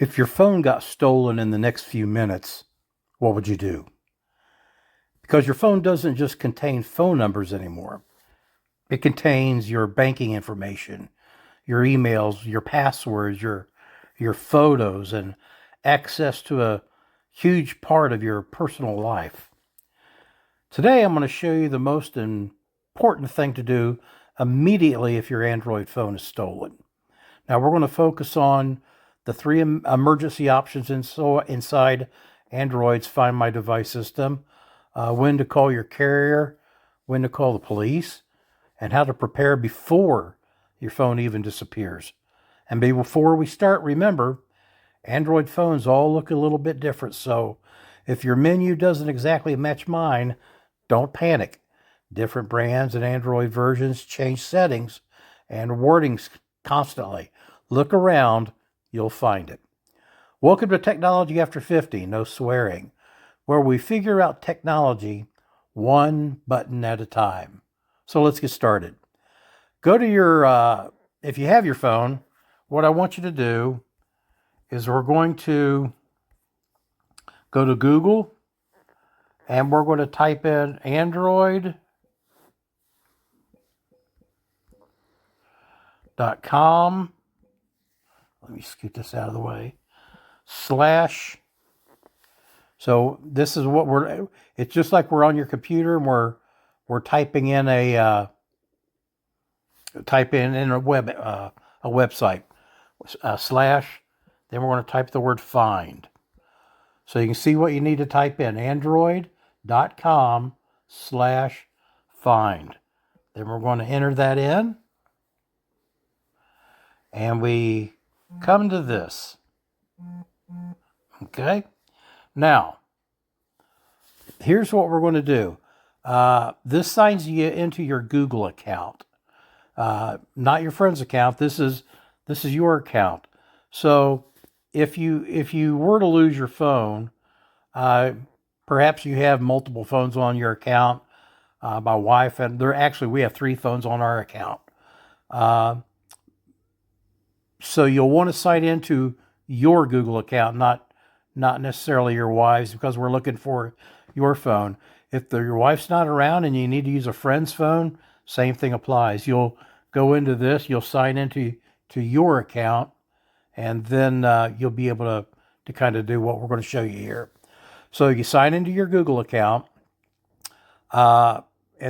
If your phone got stolen in the next few minutes, what would you do? Because your phone doesn't just contain phone numbers anymore. It contains your banking information, your emails, your passwords, your photos, and access to a huge part of your personal life. Today, I'm going to show you the most important thing to do immediately if your Android phone is stolen. Now, we're going to focus on the three emergency options inside Android's Find My Device system, when to call your carrier, when to call the police, and how to prepare before your phone even disappears. And before we start, remember, Android phones all look a little bit different, so if your menu doesn't exactly match mine, don't panic. Different brands and Android versions change settings and wordings constantly. Look around, you'll find it. Welcome to Technology After 50, no swearing, where we figure out technology one button at a time. So let's get started. Go to your, if you have your phone, what I want you to do is we're going to go to Google and we're going to type in Android.com. Let me scoot this out of the way. / So this is what it's just like we're on your computer and we're typing in in a website, / then we're going to type the word find. So you can see what you need to type in, android.com / find. Then we're going to enter that in. And we come to this. Okay. Now, here's what we're going to do. This signs you into your Google account, not your friend's account. This is your account. So if you were to lose your phone, perhaps you have multiple phones on your account. My wife and we have 3 phones on our account. So you'll want to sign into your Google account, not necessarily your wife's, because we're looking for your phone. If your wife's not around and you need to use a friend's phone, same thing applies. You'll go into this, you'll sign into your account, and then you'll be able to kind of do what we're going to show you here. So you sign into your Google account, and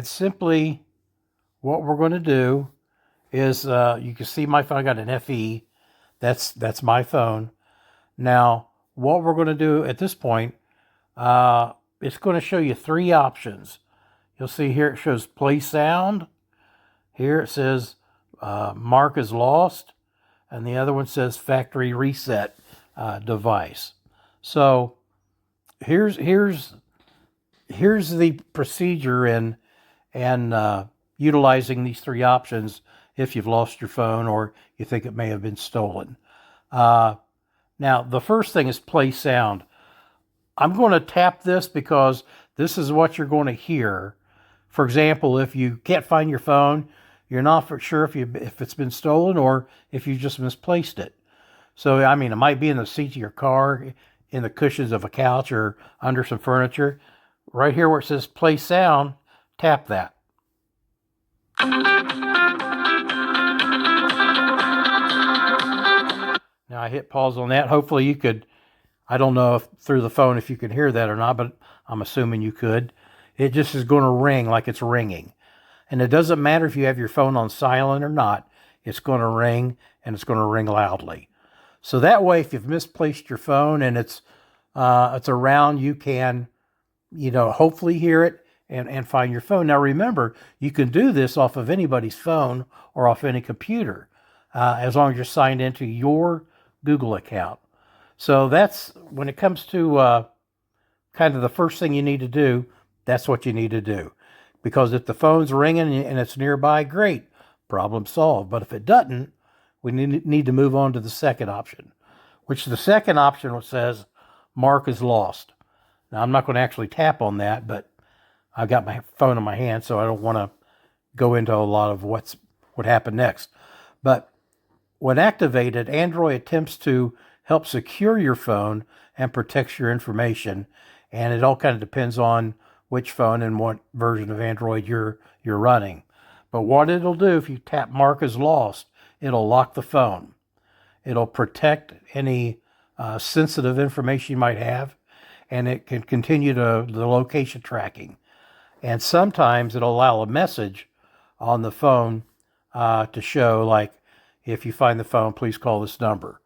simply what we're going to do is you can see my phone. I got an FE. That's my phone. Now, what we're going to do at this point, it's going to show you 3 options. You'll see here it shows play sound. Here it says mark is lost, and the other one says factory reset device. So here's the procedure in utilizing these 3 options if you've lost your phone or you think it may have been stolen. Now, the first thing is play sound. I'm going to tap this because this is what you're going to hear. For example, if you can't find your phone, you're not for sure if it's been stolen or if you just misplaced it. So, I mean, it might be in the seat of your car, in the cushions of a couch, or under some furniture. Right here where it says play sound, tap that. Now I hit pause on that. Hopefully you could, I don't know if through the phone if you could hear that or not, but I'm assuming you could. It just is going to ring like it's ringing. And it doesn't matter if you have your phone on silent or not, it's going to ring, and it's going to ring loudly. So that way, if you've misplaced your phone and it's around, you can, hopefully hear it and find your phone. Now remember, you can do this off of anybody's phone or off any computer, as long as you're signed into your Google account. So that's, when it comes to kind of the first thing you need to do, that's what you need to do. Because if the phone's ringing and it's nearby, great, problem solved. But if it doesn't, we need to move on to the second option, which the second option says mark is lost. Now, I'm not going to actually tap on that, but I've got my phone in my hand, so I don't want to go into a lot of what happened next. But when activated, Android attempts to helps secure your phone and protects your information. And it all kind of depends on which phone and what version of Android you're running. But what it'll do, if you tap Mark as lost, it'll lock the phone. It'll protect any sensitive information you might have, and it can continue the location tracking. And sometimes it'll allow a message on the phone to show, like, if you find the phone, please call this number.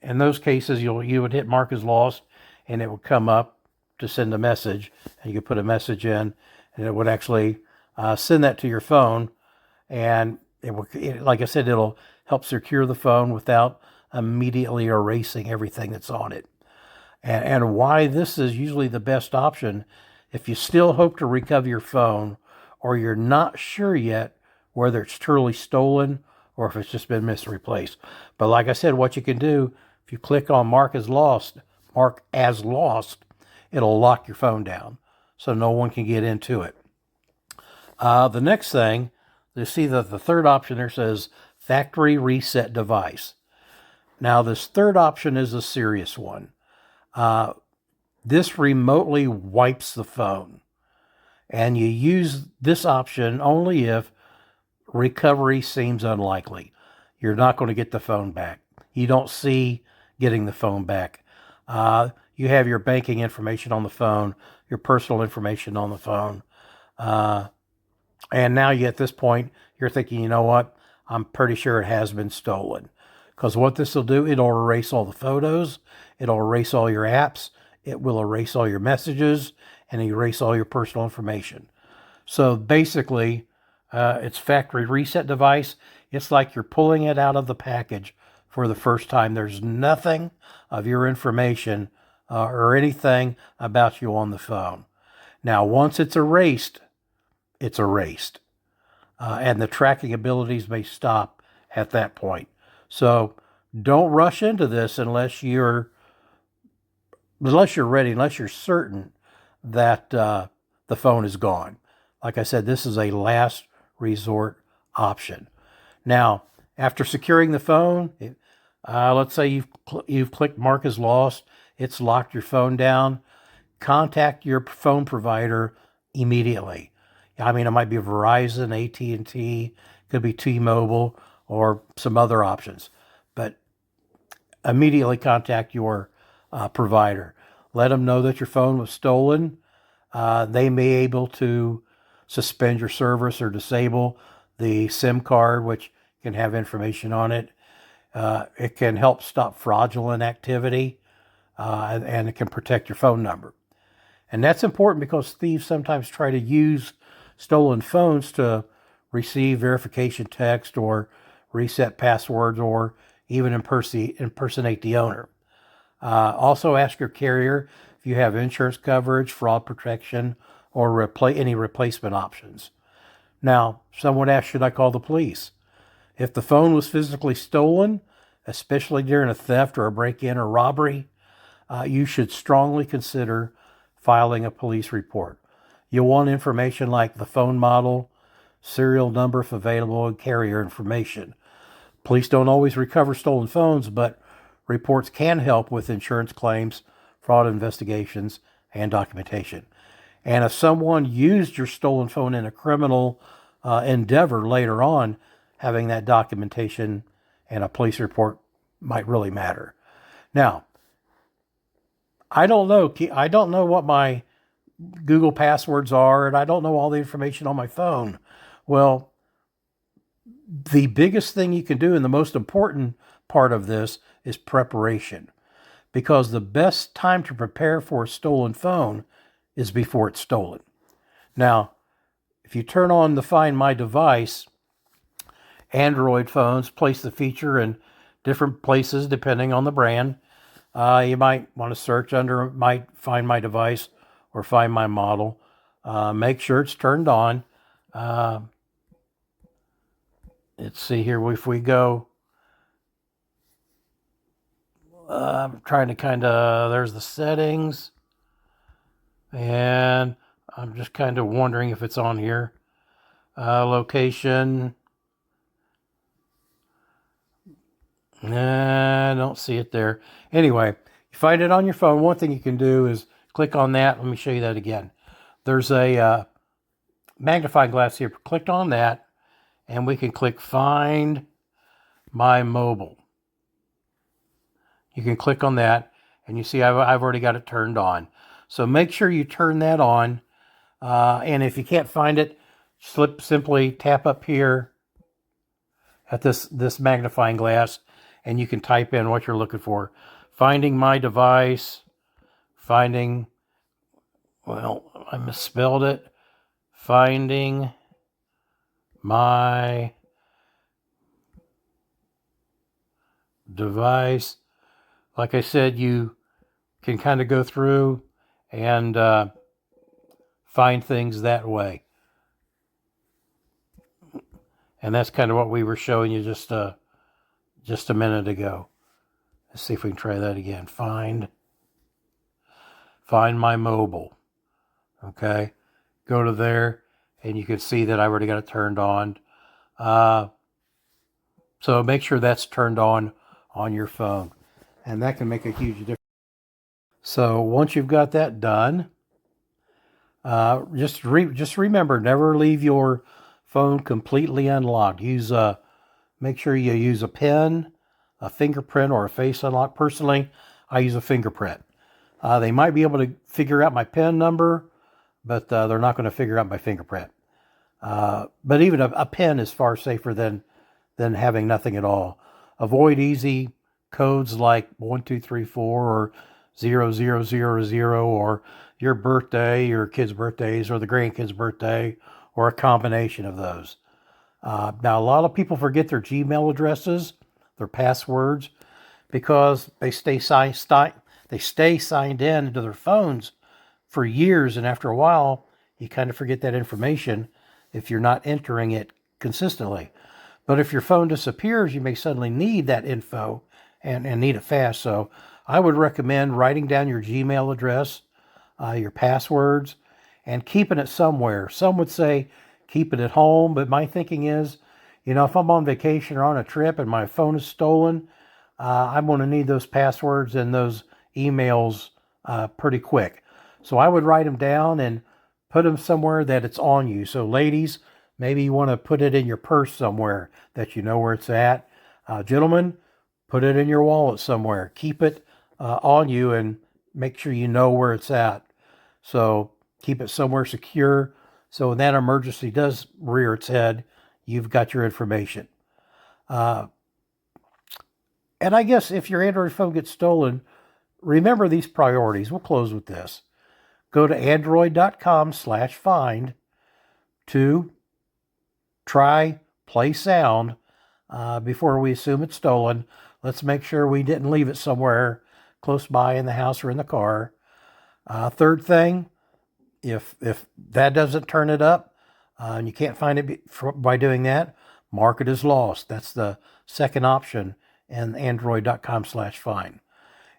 In those cases, you would hit Mark as lost, and it would come up to send a message, and you could put a message in, and it would actually send that to your phone. And like I said, it'll help secure the phone without immediately erasing everything that's on it. And why this is usually the best option, if you still hope to recover your phone, or you're not sure yet whether it's truly stolen or if it's just been misreplaced. But like I said, what you can do, if you click on Mark as lost, it'll lock your phone down so no one can get into it. The next thing, you see that the third option there says factory reset device. Now, this third option is a serious one. This remotely wipes the phone, and you use this option only if recovery seems unlikely. You're not going to get the phone back. You don't see getting the phone back. You have your banking information on the phone, your personal information on the phone. And now at this point, you're thinking, you know what? I'm pretty sure it has been stolen. Because what this will do, it'll erase all the photos, it'll erase all your apps, it will erase all your messages, and erase all your personal information. So basically, it's factory reset device. It's like you're pulling it out of the package for the first time. There's nothing of your information or anything about you on the phone. Now, once it's erased, it's erased. And the tracking abilities may stop at that point. So don't rush into this unless you're ready, unless you're certain that the phone is gone. Like I said, this is a last resort option. Now, after securing the phone, let's say you've clicked Mark as lost, it's locked your phone down. Contact your phone provider immediately. I mean, it might be Verizon, AT&T, could be T-Mobile, or some other options. But immediately contact your provider. Let them know that your phone was stolen. They may be able to suspend your service or disable the SIM card, which can have information on it. It can help stop fraudulent activity, and it can protect your phone number. And that's important because thieves sometimes try to use stolen phones to receive verification text or reset passwords or even impersonate the owner. Also ask your carrier if you have insurance coverage, fraud protection, or any replacement options. Now, someone asked, should I call the police? If the phone was physically stolen, especially during a theft or a break-in or robbery, you should strongly consider filing a police report. You'll want information like the phone model, serial number if available, and carrier information. Police don't always recover stolen phones, but reports can help with insurance claims, fraud investigations, and documentation. And if someone used your stolen phone in a criminal endeavor later on, having that documentation and a police report might really matter. Now, I don't know what my Google passwords are, and I don't know all the information on my phone. Well, the biggest thing you can do, and the most important part of this, is preparation. Because the best time to prepare for a stolen phone is before it's stolen. Now, if you turn on the Find My Device, Android phones place the feature in different places depending on the brand. You might want to search under Find My Device or Find My Model. Make sure it's turned on. Let's see here. If we go, I'm trying to there's the settings. And I'm just kind of wondering if it's on here. Location. I don't see it there. Anyway, you find it on your phone. One thing you can do is click on that. Let me show you that again. There's a magnifying glass here. Click on that, and we can click Find My Mobile. You can click on that, and you see I've already got it turned on. So make sure you turn that on. And if you can't find it, simply tap up here at this magnifying glass, and you can type in what you're looking for. Finding my device, finding, well, I misspelled it. Finding my device. Like I said, you can kind of go through and find things that way. And that's kind of what we were showing you just a minute ago. Let's see if we can try that again. Find my mobile. Okay. Go to there, and you can see that I already got it turned on. So make sure that's turned on your phone. And that can make a huge difference. So once you've got that done, just remember, never leave your phone completely unlocked. Make sure you use a PIN, a fingerprint, or a face unlock. Personally, I use a fingerprint. They might be able to figure out my PIN number, but they're not going to figure out my fingerprint. But even a PIN is far safer than having nothing at all. Avoid easy codes like 1234 or 0000, or your birthday, your kids' birthdays, or the grandkids' birthday, or a combination of those. Now, a lot of people forget their Gmail addresses, their passwords, because they stay signed in to their phones for years, and after a while, you kind of forget that information if you're not entering it consistently. But if your phone disappears, you may suddenly need that info and need it fast. So I would recommend writing down your Gmail address, your passwords, and keeping it somewhere. Some would say keep it at home, but my thinking is, if I'm on vacation or on a trip and my phone is stolen, I'm going to need those passwords and those emails pretty quick. So I would write them down and put them somewhere that it's on you. So ladies, maybe you want to put it in your purse somewhere that you know where it's at. Gentlemen, put it in your wallet somewhere. Keep it on you and make sure you know where it's at. So keep it somewhere secure. So when that emergency does rear its head, you've got your information. And I guess if your Android phone gets stolen, remember these priorities. We'll close with this. Go to android.com/find to try play sound before we assume it's stolen. Let's make sure we didn't leave it somewhere close by in the house or in the car. Third thing, if that doesn't turn it up and you can't find it by doing that, mark it as lost. That's the second option in android.com/find.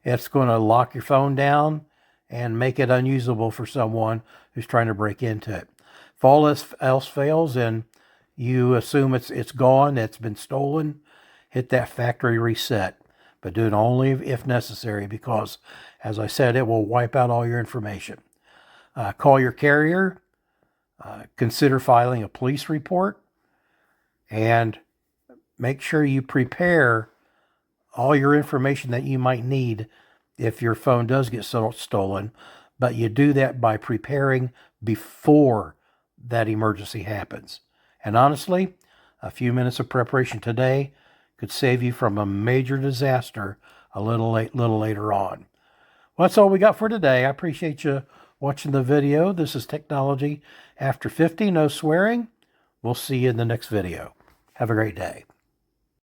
It's going to lock your phone down and make it unusable for someone who's trying to break into it. If all else fails and you assume it's gone, it's been stolen, hit that factory reset. But do it only if necessary, because, as I said, it will wipe out all your information. Call your carrier, consider filing a police report, and make sure you prepare all your information that you might need if your phone does get stolen. But you do that by preparing before that emergency happens. And honestly, a few minutes of preparation today could save you from a major disaster a little later on. Well, that's all we got for today. I appreciate you watching the video. This is Technology After 50, no swearing. We'll see you in the next video. Have a great day.